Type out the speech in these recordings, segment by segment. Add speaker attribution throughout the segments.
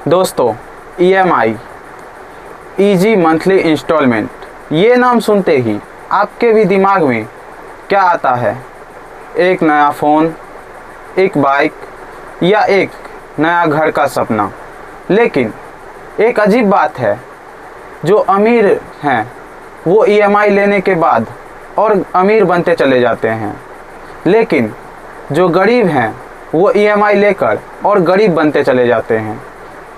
Speaker 1: दोस्तों, EMI, easy monthly instalment, ये नाम सुनते ही आपके भी दिमाग में क्या आता है? एक नया फ़ोन, एक बाइक या एक नया घर का सपना। लेकिन एक अजीब बात है, जो अमीर हैं वो ईएमआई लेने के बाद और अमीर बनते चले जाते हैं, लेकिन जो गरीब हैं वो ईएमआई लेकर और गरीब बनते चले जाते हैं।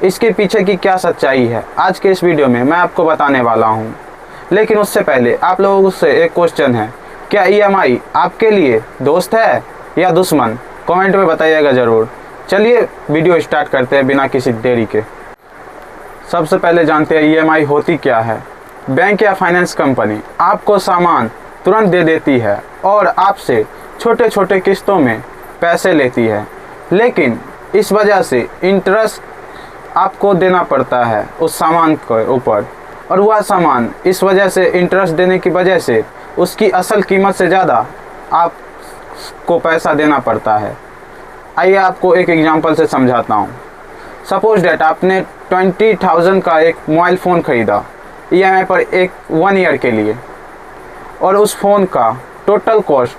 Speaker 1: इसके पीछे की क्या सच्चाई है, आज के इस वीडियो में मैं आपको बताने वाला हूँ। लेकिन उससे पहले आप लोगों से एक क्वेश्चन है, क्या ईएमआई आपके लिए दोस्त है या दुश्मन? कमेंट में बताइएगा ज़रूर। चलिए वीडियो स्टार्ट करते हैं बिना किसी देरी के। सबसे पहले जानते हैं ईएमआई होती क्या है। बैंक या फाइनेंस कंपनी आपको सामान तुरंत दे देती है और आपसे छोटे छोटे किस्तों में पैसे लेती है, लेकिन इस वजह से इंटरेस्ट आपको देना पड़ता है उस सामान के ऊपर, और वह सामान इस वजह से इंटरेस्ट देने की वजह से उसकी असल कीमत से ज़्यादा आपको पैसा देना पड़ता है। आइए आपको एक एग्जांपल से समझाता हूँ। सपोज डैट आपने 20,000 का एक मोबाइल फ़ोन ख़रीदा ईएमआई पर 1 ईयर के लिए, और उस फ़ोन का टोटल कॉस्ट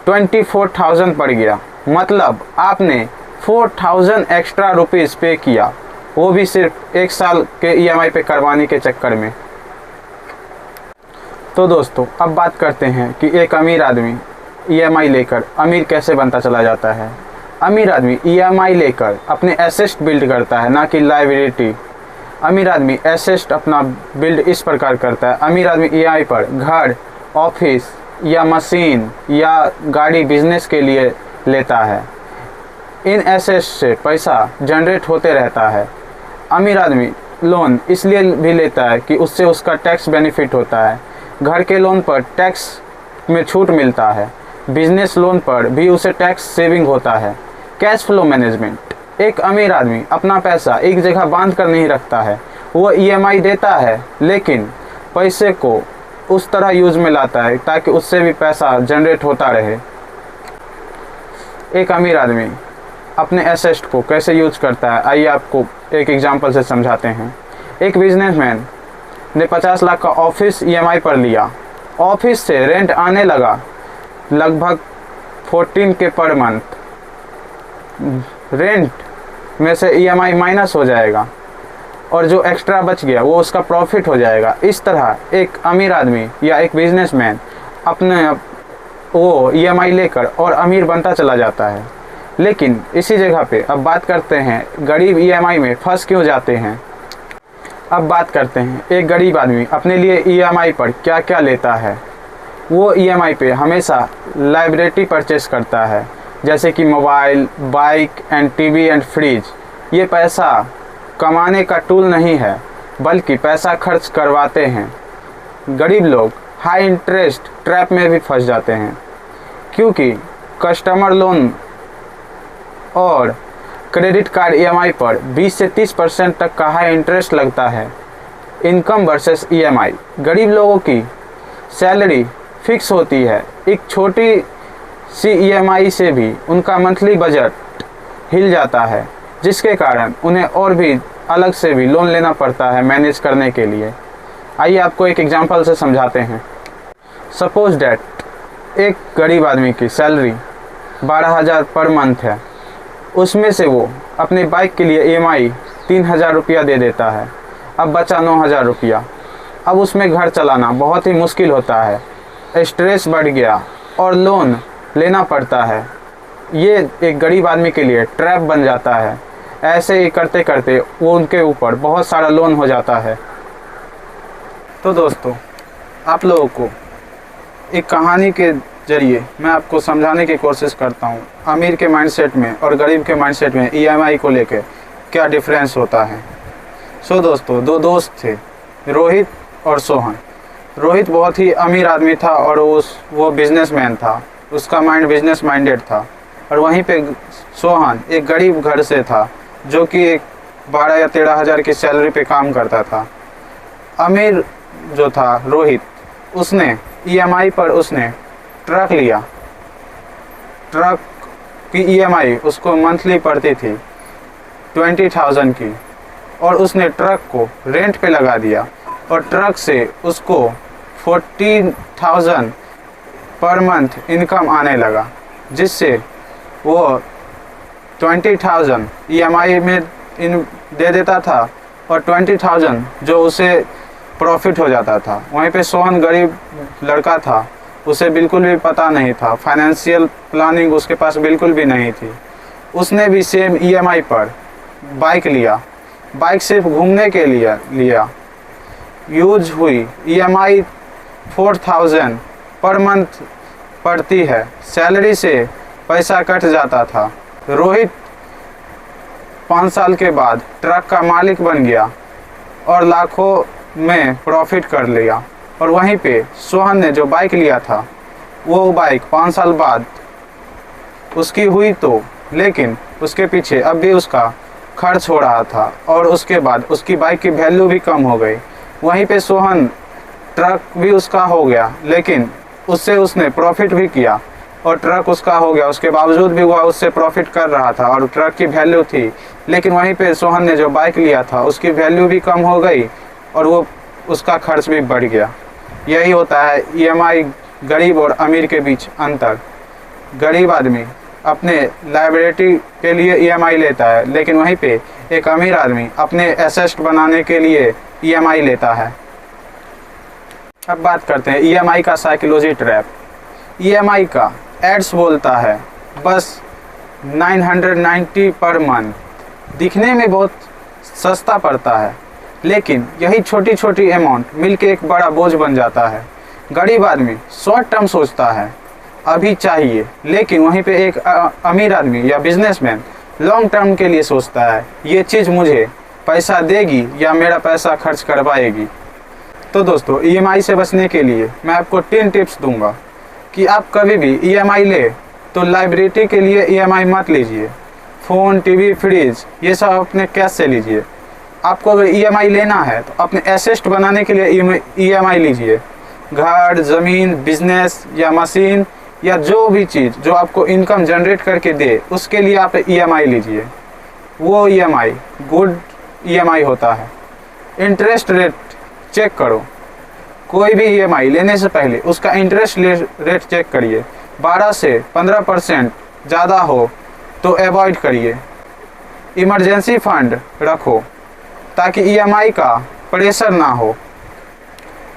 Speaker 1: 24,000 पड़ गया। मतलब आपने 4,000 एक्स्ट्रा रुपीज़ पे किया, वो भी सिर्फ 1 साल के ईएमआई पे करवाने के चक्कर में। तो दोस्तों, अब बात करते हैं कि एक अमीर आदमी ईएमआई लेकर अमीर कैसे बनता चला जाता है। अमीर आदमी ईएमआई लेकर अपने एसेट बिल्ड करता है, ना कि लायबिलिटी। अमीर आदमी एसेट अपना बिल्ड इस प्रकार करता है। अमीर आदमी ईएमआई पर घर, ऑफिस या मशीन या गाड़ी बिजनेस के लिए लेता है। इन एसेट्स से पैसा जनरेट होते रहता है। अमीर आदमी लोन इसलिए भी लेता है कि उससे उसका टैक्स बेनिफिट होता है। घर के लोन पर टैक्स में छूट मिलता है। बिजनेस लोन पर भी उसे टैक्स सेविंग होता है। कैश फ्लो मैनेजमेंट, एक अमीर आदमी अपना पैसा एक जगह बांध कर नहीं रखता है, वो ईएमआई देता है, लेकिन पैसे को उस तरह यूज़ में लाता है ताकि उससे भी पैसा जनरेट होता रहे। एक अमीर आदमी अपने एसेट को कैसे यूज करता है, आइए आपको एक एग्जांपल से समझाते हैं। एक बिजनेसमैन ने 50 लाख का ऑफिस ईएमआई पर लिया। ऑफिस से रेंट आने लगा लगभग 14 के पर मंथ। रेंट में से ईएमआई माइनस हो जाएगा और जो एक्स्ट्रा बच गया वो उसका प्रॉफिट हो जाएगा। इस तरह एक अमीर आदमी या एक बिजनेसमैन अपने वो ईएमआई लेकर और अमीर बनता चला जाता है। लेकिन इसी जगह पे अब बात करते हैं गरीब ईएमआई में फंस क्यों जाते हैं। अब बात करते हैं एक गरीब आदमी अपने लिए ईएमआई पर क्या क्या लेता है। वो ईएमआई पे हमेशा लायबिलिटी परचेस करता है, जैसे कि mobile, bike and TV and fridge. ये पैसा कमाने का टूल नहीं है, बल्कि पैसा खर्च करवाते हैं। गरीब लोग हाई इंटरेस्ट ट्रैप में भी फंस जाते हैं, क्योंकि कस्टमर लोन और क्रेडिट कार्ड ईएमआई पर 20 से 30% तक का हाई इंटरेस्ट लगता है। इनकम वर्सेस ईएमआई, गरीब लोगों की सैलरी फिक्स होती है। एक छोटी सी ईएमआई से भी उनका मंथली बजट हिल जाता है, जिसके कारण उन्हें और भी अलग से भी लोन लेना पड़ता है मैनेज करने के लिए। आइए आपको एक एग्जांपल से समझाते हैं। सपोज डैट एक गरीब आदमी की सैलरी 12,000 पर मंथ है। उसमें से वो अपनी बाइक के लिए ईएमआई 3,000 रुपया दे देता है। अब बचा 9,000 रुपया। अब उसमें घर चलाना बहुत ही मुश्किल होता है, स्ट्रेस बढ़ गया और लोन लेना पड़ता है। ये एक गरीब आदमी के लिए ट्रैप बन जाता है। ऐसे ही करते करते वो उनके ऊपर बहुत सारा लोन हो जाता है। तो दोस्तों, आप लोगों को एक कहानी के जरिए मैं आपको समझाने की कोशिश करता हूँ अमीर के माइंडसेट में और गरीब के माइंडसेट में ईएमआई को लेकर क्या डिफरेंस होता है। सो दोस्तों, 2 दोस्त थे, रोहित और सोहन। रोहित बहुत ही अमीर आदमी था और वो बिजनेसमैन था, उसका माइंड बिजनेस माइंडेड था। और वहीं पे सोहन एक गरीब घर से था, जो कि एक 12 या 13 हज़ार की सैलरी पे काम करता था। अमीर जो था रोहित, उसने ईएमआई पर उसने ट्रक लिया। ट्रक की ईएमआई उसको मंथली पड़ती थी 20,000 की। और उसने ट्रक को रेंट पे लगा दिया और ट्रक से उसको 14,000 पर मंथ इनकम आने लगा, जिससे वो 20,000 EMI में दे देता था और 20,000 जो उसे प्रॉफिट हो जाता था। वहीं पे सोहन गरीब लड़का था, उसे बिल्कुल भी पता नहीं था, फाइनेंशियल प्लानिंग उसके पास बिल्कुल भी नहीं थी। उसने भी सेम EMI पर बाइक लिया, बाइक सिर्फ घूमने के लिए लिया। यूज हुई EMI 4,000 पर मंथ पड़ती है, सैलरी से पैसा कट जाता था। रोहित 5 साल के बाद ट्रक का मालिक बन गया और लाखों में प्रॉफिट कर लिया। और वहीं पे सोहन ने जो बाइक लिया था, वो बाइक 5 साल बाद उसकी हुई तो, लेकिन उसके पीछे अब भी उसका खर्च हो रहा था और उसके बाद उसकी बाइक की वैल्यू भी कम हो गई। वहीं पे सोहन ट्रक भी उसका हो गया, लेकिन उससे उसने प्रॉफिट भी किया और ट्रक उसका हो गया, उसके बावजूद भी वह उससे प्रॉफिट कर रहा था और ट्रक की वैल्यू थी। लेकिन वहीं पे सोहन ने जो बाइक लिया था, उसकी वैल्यू भी कम हो गई और वो उसका खर्च भी बढ़ गया। यही होता है EMI गरीब और अमीर के बीच अंतर। गरीब आदमी अपने लाइबिलिटी के लिए EMI लेता है, लेकिन वहीं पे एक अमीर आदमी अपने एसेट बनाने के लिए EMI लेता है। अब बात करते हैं EMI का साइकोलॉजी ट्रैप। EMI का एड्स बोलता है बस 990 पर मंथ, दिखने में बहुत सस्ता पड़ता है, लेकिन यही छोटी छोटी अमाउंट मिलके एक बड़ा बोझ बन जाता है। गरीब आदमी शॉर्ट टर्म सोचता है, अभी चाहिए, लेकिन वहीं पे एक अमीर आदमी या बिजनेसमैन लॉन्ग टर्म के लिए सोचता है, ये चीज़ मुझे पैसा देगी या मेरा पैसा खर्च करवाएगी। तो दोस्तों, EMI से बचने के लिए मैं आपको 3 टिप्स दूंगा कि आप कभी भी EMI ले तो लाइबिलिटी के लिए EMI मत लीजिए। फ़ोन, टीवी, फ्रिज ये सब अपने कैश से लीजिए। आपको अगर EMI लेना है तो अपने एसेट बनाने के लिए EMI लीजिए। घर, ज़मीन, बिजनेस या मशीन या जो भी चीज़ जो आपको इनकम जनरेट करके दे, उसके लिए आप EMI लीजिए। वो EMI गुड EMI होता है। इंटरेस्ट रेट चेक करो, कोई भी EMI लेने से पहले उसका इंटरेस्ट रेट चेक करिए। 12 से 15% ज़्यादा हो तो अवॉइड करिए। इमरजेंसी फंड रखो ताकि EMI का प्रेशर ना हो।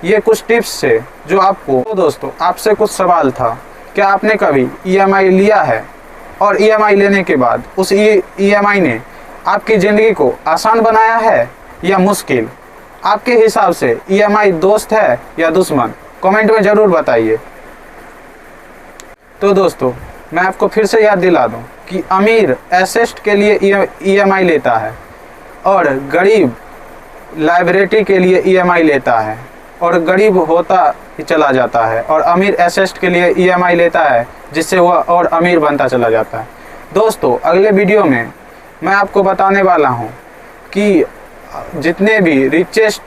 Speaker 1: ये कुछ टिप्स से जो आपको। तो दोस्तों, आपसे कुछ सवाल था, क्या आपने कभी EMI लिया है और EMI लेने के बाद उस EMI ने आपकी ज़िंदगी को आसान बनाया है या मुश्किल? आपके हिसाब से EMI दोस्त है या दुश्मन? कमेंट में ज़रूर बताइए। तो दोस्तों, मैं आपको फिर से याद दिला दूं कि अमीर एसेट के लिए EMI लेता है और गरीब लाइबिलिटी के लिए EMI लेता है, और गरीब होता ही चला जाता है और अमीर एसेट के लिए EMI लेता है, जिससे वह और अमीर बनता चला जाता है। दोस्तों, अगले वीडियो में मैं आपको बताने वाला हूं कि जितने भी रिचेस्ट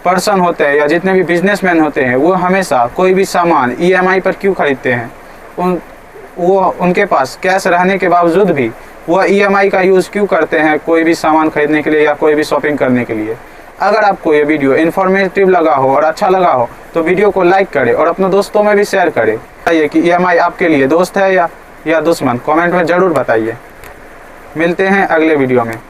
Speaker 1: पर्सन होते हैं या जितने भी बिजनेसमैन होते हैं, वो हमेशा कोई भी सामान EMI पर क्यों खरीदते हैं। उनके पास कैश रहने के बावजूद भी वह EMI का यूज़ क्यों करते हैं कोई भी सामान खरीदने के लिए या कोई भी शॉपिंग करने के लिए। अगर आपको ये वीडियो इन्फॉर्मेटिव लगा हो और अच्छा लगा हो तो वीडियो को लाइक करें और अपने दोस्तों में भी शेयर करें। बताइए कि EMI आपके लिए दोस्त है या दुश्मन, कमेंट में ज़रूर बताइए। मिलते हैं अगले वीडियो में।